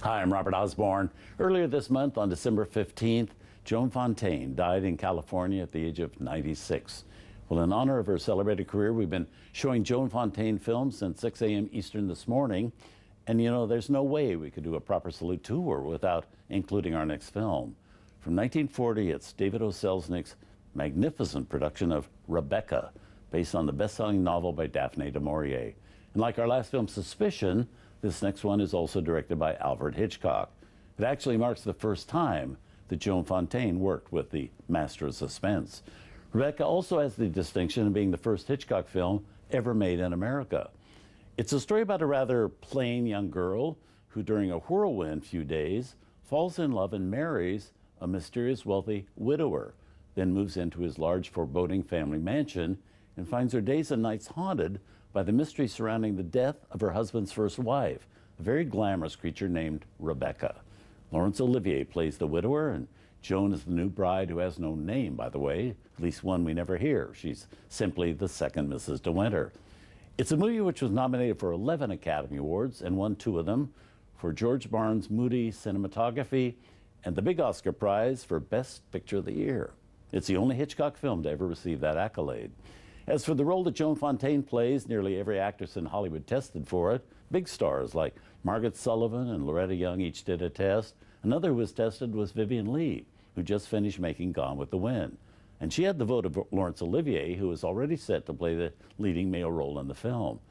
Hi, I'm Robert Osborne. Earlier this month, on December 15th, Joan Fontaine died in California at the age of 96. Well, in honor of her celebrated career, we've been showing Joan Fontaine films since 6 a.m. Eastern this morning. And you know, there's no way we could do a proper salute to her without including our next film. From 1940, it's David O. Selznick's magnificent production of Rebecca, based on the best-selling novel by Daphne du Maurier. And like our last film, Suspicion, this next one is also directed by Alfred Hitchcock. It actually marks the first time that Joan Fontaine worked with the master of suspense. Rebecca also has the distinction of being the first Hitchcock film ever made in America. It's a story about a rather plain young girl who, during a whirlwind few days, falls in love and marries a mysterious wealthy widower, then moves into his large foreboding family mansion and finds her days and nights haunted by the mystery surrounding the death of her husband's first wife, a very glamorous creature named Rebecca. Laurence Olivier plays the widower, and Joan is the new bride, who has no name, by the way, at least one we never hear. She's simply the second Mrs. De Winter. It's a movie which was nominated for 11 Academy Awards and won 2 of them for George Barnes' moody cinematography and the big Oscar prize for Best Picture of the Year. It's the only Hitchcock film to ever receive that accolade. As for the role that Joan Fontaine plays, nearly every actress in Hollywood tested for it. Big stars like Margaret Sullivan and Loretta Young each did a test. Another who was tested was Vivien Leigh, who just finished making Gone with the Wind. And she had the vote of Laurence Olivier, who was already set to play the leading male role in the film.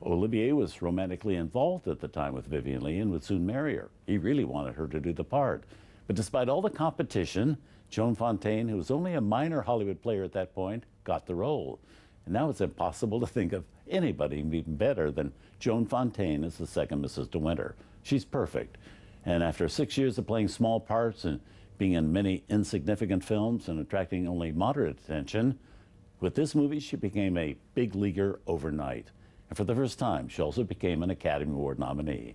Olivier was romantically involved at the time with Vivien Leigh and would soon marry her. He really wanted her to do the part. But despite all the competition, Joan Fontaine, who was only a minor Hollywood player at that point, got the role. And now it's impossible to think of anybody even better than Joan Fontaine as the second Mrs. De Winter. She's perfect. And after 6 years of playing small parts and being in many insignificant films and attracting only moderate attention, with this movie she became a big leaguer overnight. And for the first time, she also became an Academy Award nominee.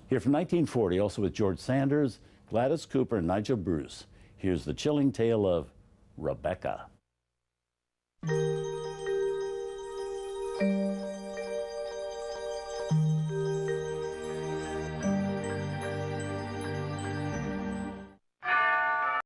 Here from 1940, also with George Sanders, Gladys Cooper, and Nigel Bruce, here's the chilling tale of Rebecca.